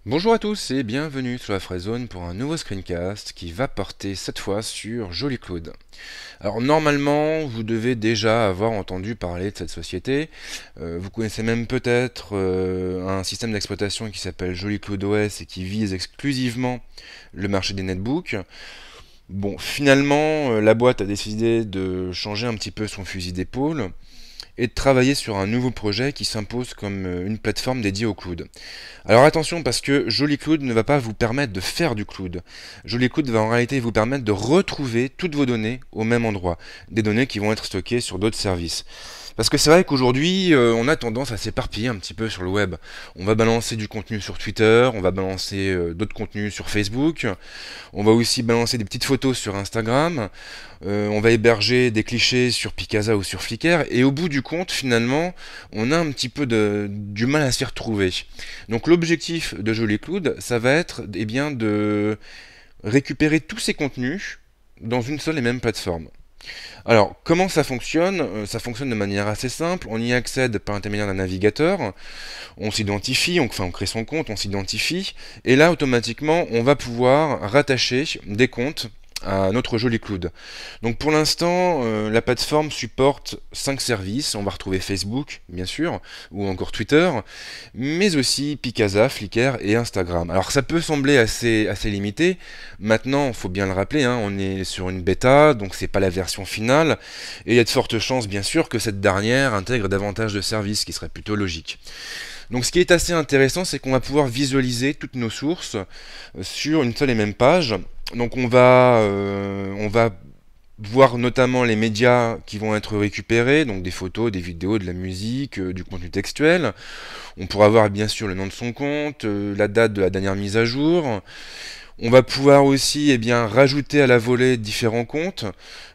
Bonjour à tous et bienvenue sur la Free pour un nouveau screencast qui va porter cette fois sur Jolly Cloud. Alors normalement, vous devez déjà avoir entendu parler de cette société. Vous connaissez même peut-être un système d'exploitation qui s'appelle Jolly Cloud OS et qui vise exclusivement le marché des netbooks. Bon, finalement, la boîte a décidé de changer un petit peu son fusil d'épaule et de travailler sur un nouveau projet qui s'impose comme une plateforme dédiée au cloud. Alors attention parce que Jolly Cloud ne va pas vous permettre de faire du cloud. Jolly Cloud va en réalité vous permettre de retrouver toutes vos données au même endroit, des données qui vont être stockées sur d'autres services. Parce que c'est vrai qu'aujourd'hui, on a tendance à s'éparpiller un petit peu sur le web. On va balancer du contenu sur Twitter, on va balancer d'autres contenus sur Facebook, on va aussi balancer des petites photos sur Instagram, on va héberger des clichés sur Picasa ou sur Flickr, et au bout du compte, finalement, on a un petit peu du mal à s'y retrouver. Donc l'objectif de Jolly Cloud, ça va être bien de récupérer tous ces contenus dans une seule et même plateforme. Alors, comment ça fonctionne? Ça fonctionne de manière assez simple. On y accède par l'intermédiaire d'un navigateur. On s'identifie, on crée son compte, on s'identifie. Et là, automatiquement, on va pouvoir rattacher des comptes à notre Jolly Cloud. Donc pour l'instant, la plateforme supporte 5 services. On va retrouver Facebook, bien sûr, ou encore Twitter, mais aussi Picasa, Flickr et Instagram. Alors ça peut sembler assez limité. Maintenant, il faut bien le rappeler, hein, on est sur une bêta, donc c'est pas la version finale, et il y a de fortes chances, bien sûr, que cette dernière intègre davantage de services, ce qui serait plutôt logique. Donc ce qui est assez intéressant, c'est qu'on va pouvoir visualiser toutes nos sources sur une seule et même page. Donc on va voir notamment les médias qui vont être récupérés, donc des photos, des vidéos, de la musique, du contenu textuel. On pourra voir bien sûr le nom de son compte, la date de la dernière mise à jour. On va pouvoir aussi rajouter à la volée différents comptes.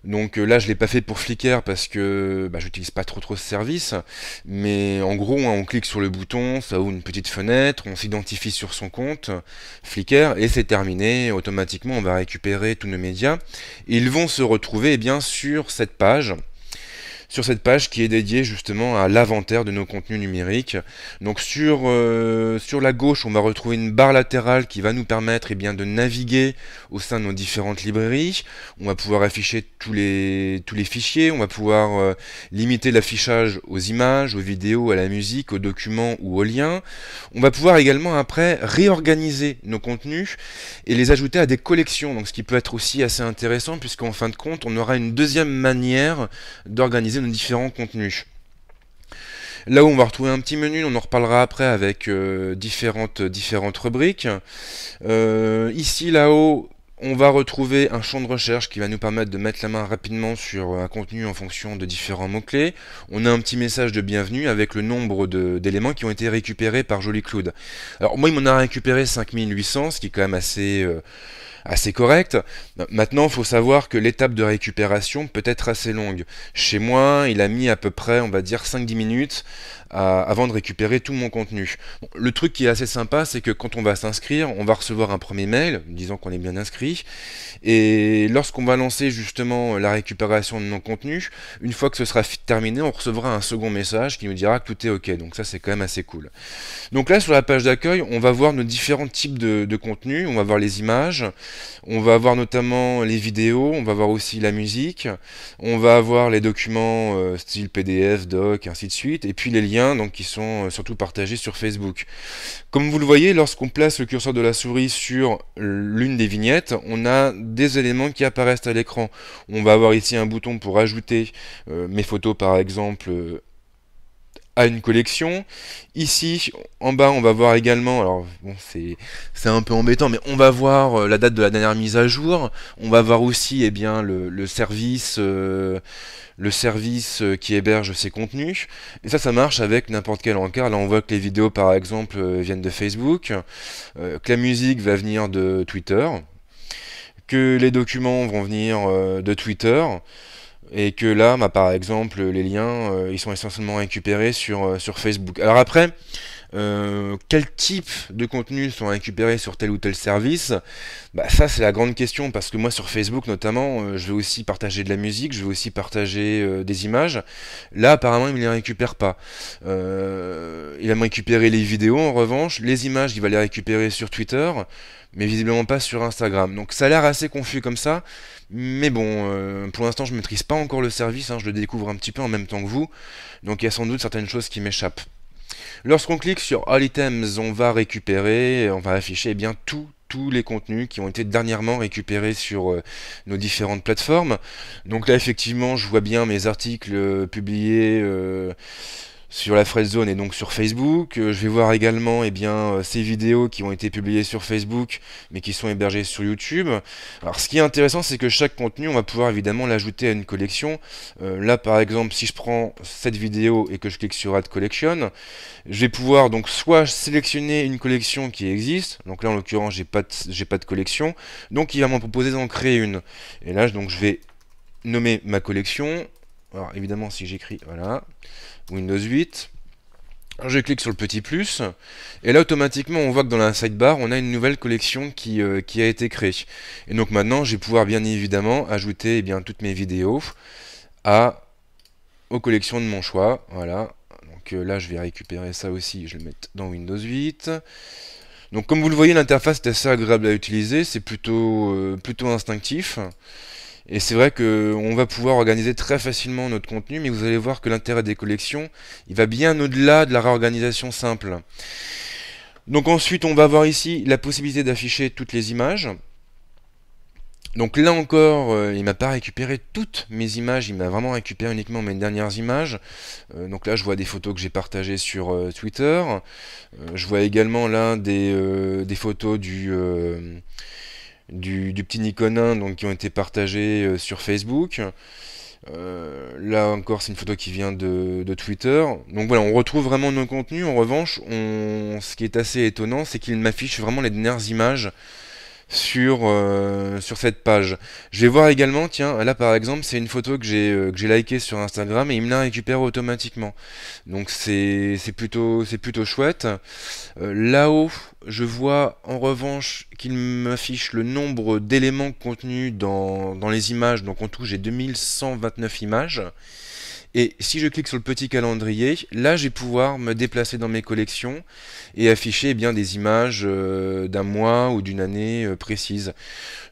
Donc là, je l'ai pas fait pour Flickr parce que j'utilise pas trop ce service. Mais en gros, hein, on clique sur le bouton, ça ouvre une petite fenêtre, on s'identifie sur son compte Flickr et c'est terminé. Automatiquement, on va récupérer tous nos médias. Et ils vont se retrouver sur cette page qui est dédiée justement à l'inventaire de nos contenus numériques. Donc sur la gauche, on va retrouver une barre latérale qui va nous permettre de naviguer au sein de nos différentes librairies. On va pouvoir afficher tous les fichiers, on va pouvoir limiter l'affichage aux images, aux vidéos, à la musique, aux documents ou aux liens. On va pouvoir également après réorganiser nos contenus et les ajouter à des collections, donc ce qui peut être aussi assez intéressant puisqu'en fin de compte, on aura une deuxième manière d'organiser nos différents contenus. Là où on va retrouver un petit menu, on en reparlera après avec différentes rubriques. Ici, là-haut, on va retrouver un champ de recherche qui va nous permettre de mettre la main rapidement sur un contenu en fonction de différents mots-clés. On a un petit message de bienvenue avec le nombre d'éléments qui ont été récupérés par Jolly Cloud. Alors moi, il m'en a récupéré 5800, ce qui est quand même assez correct. Maintenant, il faut savoir que l'étape de récupération peut être assez longue. Chez moi, il a mis à peu près, on va dire, 5-10 minutes avant de récupérer tout mon contenu. Bon, le truc qui est assez sympa, c'est que quand on va s'inscrire, on va recevoir un premier mail disant qu'on est bien inscrit. Et lorsqu'on va lancer justement la récupération de nos contenus, une fois que ce sera terminé, on recevra un second message qui nous dira que tout est OK. Donc ça, c'est quand même assez cool. Donc là, sur la page d'accueil, on va voir nos différents types de contenus. On va voir les images, on va avoir notamment les vidéos, on va voir aussi la musique, on va avoir les documents style PDF, doc, ainsi de suite, et puis les liens donc, qui sont surtout partagés sur Facebook. Comme vous le voyez, lorsqu'on place le curseur de la souris sur l'une des vignettes, on a des éléments qui apparaissent à l'écran. On va avoir ici un bouton pour ajouter mes photos par exemple à une collection. Ici, en bas, on va voir également, alors bon, c'est un peu embêtant, mais on va voir la date de la dernière mise à jour. On va voir aussi le service qui héberge ces contenus. Et ça marche avec n'importe quel encart. Là, on voit que les vidéos, par exemple, viennent de Facebook, que la musique va venir de Twitter, que les documents vont venir de Twitter. Et que là, par exemple, les liens, ils sont essentiellement récupérés sur Facebook. Alors après, quel type de contenu sont récupérés sur tel ou tel service. Bah ça c'est la grande question, parce que moi sur Facebook notamment, je vais aussi partager de la musique, je vais aussi partager des images. Là apparemment il ne les récupère pas. Il va me récupérer les vidéos en revanche, les images il va les récupérer sur Twitter, mais visiblement pas sur Instagram. Donc ça a l'air assez confus comme ça, mais bon, pour l'instant je maîtrise pas encore le service, hein, je le découvre un petit peu en même temps que vous, donc il y a sans doute certaines choses qui m'échappent. Lorsqu'on clique sur All Items, on va récupérer, on va afficher eh bien tous les contenus qui ont été dernièrement récupérés sur nos différentes plateformes. Donc là effectivement je vois bien mes articles publiés sur la Friendzone et donc sur Facebook. Je vais voir également ces vidéos qui ont été publiées sur Facebook mais qui sont hébergées sur YouTube. Alors ce qui est intéressant, c'est que chaque contenu, on va pouvoir évidemment l'ajouter à une collection. Là par exemple, si je prends cette vidéo et que je clique sur Add Collection, je vais pouvoir donc soit sélectionner une collection qui existe, donc là en l'occurrence j'ai pas de collection, donc il va m'en proposer d'en créer une. Et là donc je vais nommer ma collection. Alors évidemment si j'écris, voilà, Windows 8, je clique sur le petit plus, et là automatiquement on voit que dans la sidebar on a une nouvelle collection qui a été créée. Et donc maintenant je vais pouvoir bien évidemment ajouter toutes mes vidéos aux collections de mon choix. Voilà, donc là je vais récupérer ça aussi, je vais le mettre dans Windows 8. Donc comme vous le voyez, l'interface est assez agréable à utiliser, c'est plutôt instinctif. Et c'est vrai qu'on va pouvoir organiser très facilement notre contenu, mais vous allez voir que l'intérêt des collections, il va bien au-delà de la réorganisation simple. Donc ensuite, on va avoir ici la possibilité d'afficher toutes les images. Donc là encore, il m'a pas récupéré toutes mes images, il m'a vraiment récupéré uniquement mes dernières images. Donc là, je vois des photos que j'ai partagées sur Twitter. Je vois également là des photos du petit Nikonin donc, qui ont été partagés sur Facebook. Là encore c'est une photo qui vient de Twitter. Donc voilà, on retrouve vraiment nos contenus. En revanche, ce qui est assez étonnant, c'est qu'il m'affiche vraiment les dernières images sur cette page. Je vais voir également, tiens, là par exemple, c'est une photo que j'ai likée sur Instagram et il me la récupère automatiquement. Donc c'est plutôt chouette. Là-haut, je vois en revanche qu'il m'affiche le nombre d'éléments contenus dans les images. Donc en tout, j'ai 2129 images. Et si je clique sur le petit calendrier, là je vais pouvoir me déplacer dans mes collections et afficher des images d'un mois ou d'une année précise.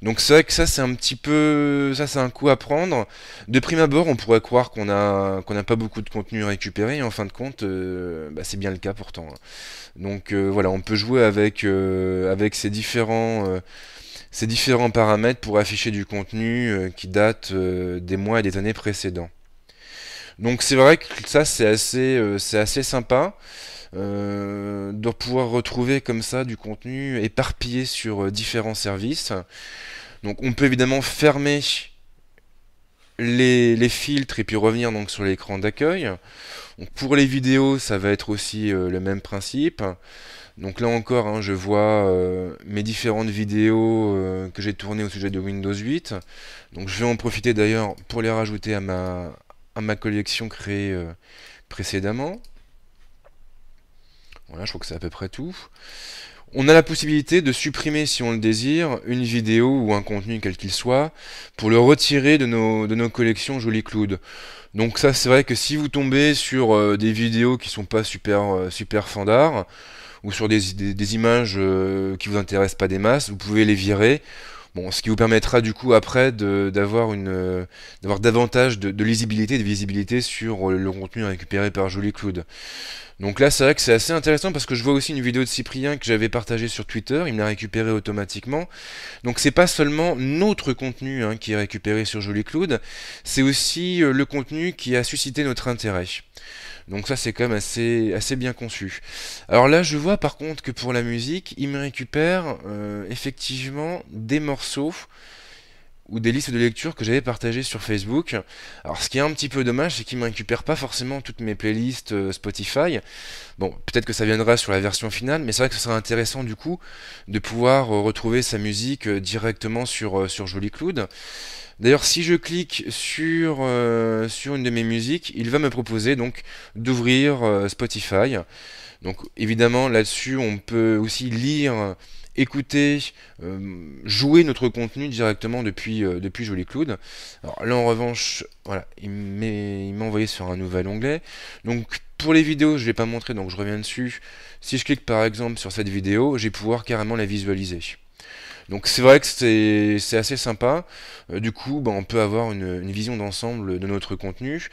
Donc c'est vrai que ça c'est un petit peu, ça c'est un coup à prendre. De prime abord, on pourrait croire qu'on n'a pas beaucoup de contenu récupéré, et en fin de compte, c'est bien le cas pourtant. Donc voilà, on peut jouer avec ces différents paramètres pour afficher du contenu qui date des mois et des années précédents. Donc c'est vrai que ça c'est assez sympa de pouvoir retrouver comme ça du contenu éparpillé sur différents services. Donc on peut évidemment fermer les filtres et puis revenir donc sur l'écran d'accueil. Pour les vidéos, ça va être aussi le même principe. Donc là encore, hein, je vois mes différentes vidéos que j'ai tournées au sujet de Windows 8. Donc je vais en profiter d'ailleurs pour les rajouter à ma collection créée précédemment. Voilà, je crois que c'est à peu près tout. On a la possibilité de supprimer, si on le désire, une vidéo ou un contenu quel qu'il soit, pour le retirer de nos collections Joli Cloud. Donc ça, c'est vrai que si vous tombez sur des vidéos qui sont pas super fandards, ou sur des images qui vous intéressent pas des masses, vous pouvez les virer. Bon, ce qui vous permettra du coup après d'avoir davantage de lisibilité et de visibilité sur le contenu récupéré par Joli Cloud. Donc là c'est vrai que c'est assez intéressant parce que je vois aussi une vidéo de Cyprien que j'avais partagée sur Twitter, il me l'a récupéré automatiquement. Donc c'est pas seulement notre contenu qui est récupéré sur Joli Cloud, c'est aussi le contenu qui a suscité notre intérêt. Donc ça c'est quand même assez bien conçu. Alors là je vois par contre que pour la musique, il me récupère effectivement des morceaux ou des listes de lecture que j'avais partagées sur Facebook. Alors ce qui est un petit peu dommage, c'est qu'il ne me récupère pas forcément toutes mes playlists Spotify. Bon, peut-être que ça viendra sur la version finale, mais c'est vrai que ce serait intéressant du coup de pouvoir retrouver sa musique directement sur Joli Cloud. D'ailleurs, si je clique sur une de mes musiques, il va me proposer donc d'ouvrir Spotify. Donc évidemment là-dessus on peut aussi lire, écouter, jouer notre contenu directement depuis Joli Cloud. Alors là en revanche, voilà, il m'a envoyé sur un nouvel onglet. Donc pour les vidéos, je ne l'ai pas montré, donc je reviens dessus. Si je clique par exemple sur cette vidéo, je vais pouvoir carrément la visualiser. Donc c'est vrai que c'est assez sympa. Du coup, on peut avoir une vision d'ensemble de notre contenu.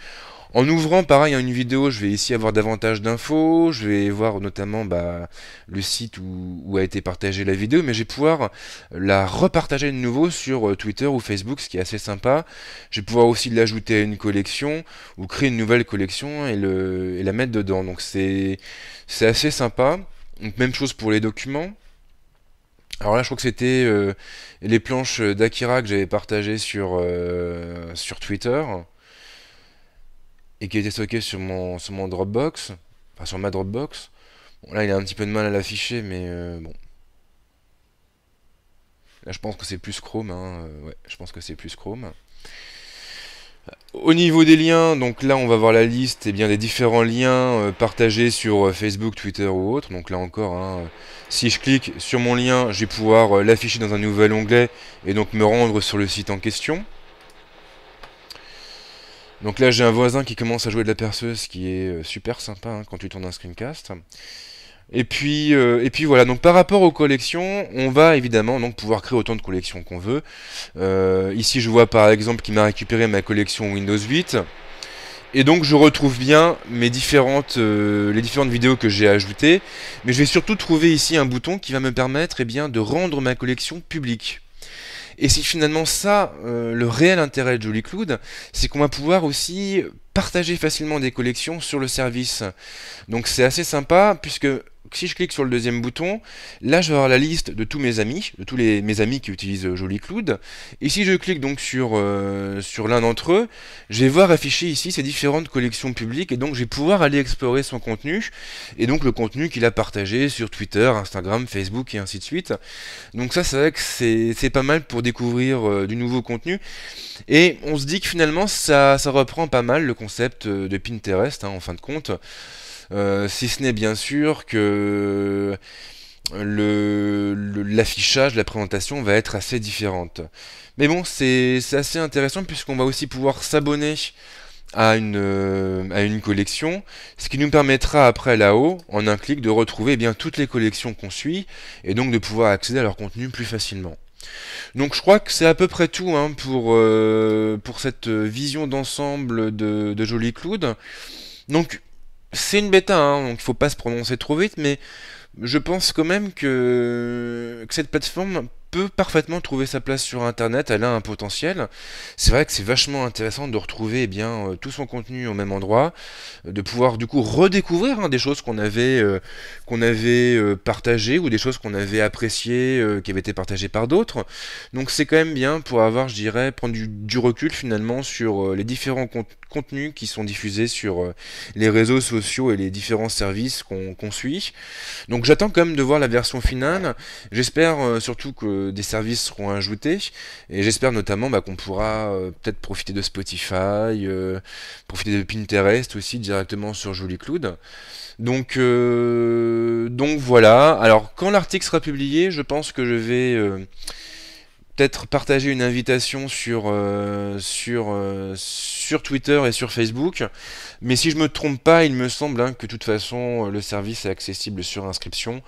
En ouvrant pareil une vidéo, je vais ici avoir davantage d'infos, je vais voir notamment le site où a été partagée la vidéo, mais je vais pouvoir la repartager de nouveau sur Twitter ou Facebook, ce qui est assez sympa. Je vais pouvoir aussi l'ajouter à une collection ou créer une nouvelle collection et la mettre dedans. Donc c'est assez sympa. Donc même chose pour les documents. Alors là, je crois que c'était les planches d'Akira que j'avais partagées sur Twitter et qui était stocké sur mon Dropbox, enfin sur ma Dropbox. Bon, là, il a un petit peu de mal à l'afficher, mais bon. Là, je pense que c'est plus Chrome, hein. Ouais, je pense que c'est plus Chrome. Au niveau des liens, donc là, on va voir la liste des différents liens partagés sur Facebook, Twitter ou autre. Donc là encore, hein, si je clique sur mon lien, je vais pouvoir l'afficher dans un nouvel onglet et donc me rendre sur le site en question. Donc là j'ai un voisin qui commence à jouer de la perceuse, qui est super sympa hein, quand tu tournes un screencast. Et puis voilà, donc par rapport aux collections, on va évidemment donc pouvoir créer autant de collections qu'on veut. Ici je vois par exemple qu'il m'a récupéré ma collection Windows 8. Et donc je retrouve bien les différentes vidéos que j'ai ajoutées. Mais je vais surtout trouver ici un bouton qui va me permettre de rendre ma collection publique. Et c'est finalement ça le réel intérêt de Joli Cloud, c'est qu'on va pouvoir aussi partager facilement des collections sur le service. Donc c'est assez sympa puisque si je clique sur le deuxième bouton, là je vais avoir la liste de tous mes amis, de tous mes amis qui utilisent Joli Cloud. Et si je clique donc sur l'un d'entre eux, je vais voir afficher ici ces différentes collections publiques et donc je vais pouvoir aller explorer son contenu et donc le contenu qu'il a partagé sur Twitter, Instagram, Facebook et ainsi de suite. Donc ça c'est vrai que c'est pas mal pour découvrir du nouveau contenu. Et on se dit que finalement ça reprend pas mal le concept de Pinterest hein, en fin de compte. Si ce n'est bien sûr que l'affichage, la présentation va être assez différente. Mais bon, c'est assez intéressant puisqu'on va aussi pouvoir s'abonner à une collection, ce qui nous permettra après là-haut, en un clic, de retrouver toutes les collections qu'on suit et donc de pouvoir accéder à leur contenu plus facilement. Donc je crois que c'est à peu près tout hein, pour cette vision d'ensemble de Joli Cloud. Donc c'est une bêta, hein, donc il faut pas se prononcer trop vite, mais je pense quand même que cette plateforme peut parfaitement trouver sa place sur internet, elle a un potentiel. C'est vrai que c'est vachement intéressant de retrouver tout son contenu au même endroit, de pouvoir du coup redécouvrir hein, des choses qu'on avait partagées ou des choses qu'on avait appréciées, qui avaient été partagées par d'autres. Donc c'est quand même bien pour avoir, je dirais, prendre du recul finalement sur les différents contenus qui sont diffusés sur les réseaux sociaux et les différents services qu'on suit. Donc j'attends quand même de voir la version finale. J'espère surtout que des services seront ajoutés et j'espère notamment qu'on pourra peut-être profiter de Spotify, profiter de Pinterest aussi directement sur Joli Cloud. Donc voilà. Alors quand l'article sera publié, je pense que je vais peut-être partager une invitation sur Twitter et sur Facebook. Mais si je me trompe pas, il me semble que de toute façon le service est accessible sur inscription,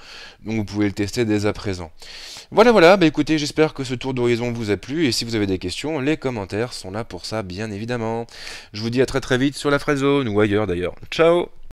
donc vous pouvez le tester dès à présent. Voilà, écoutez, j'espère que ce tour d'horizon vous a plu, et si vous avez des questions, les commentaires sont là pour ça, bien évidemment. Je vous dis à très vite sur la Fraitzone, ou ailleurs d'ailleurs. Ciao!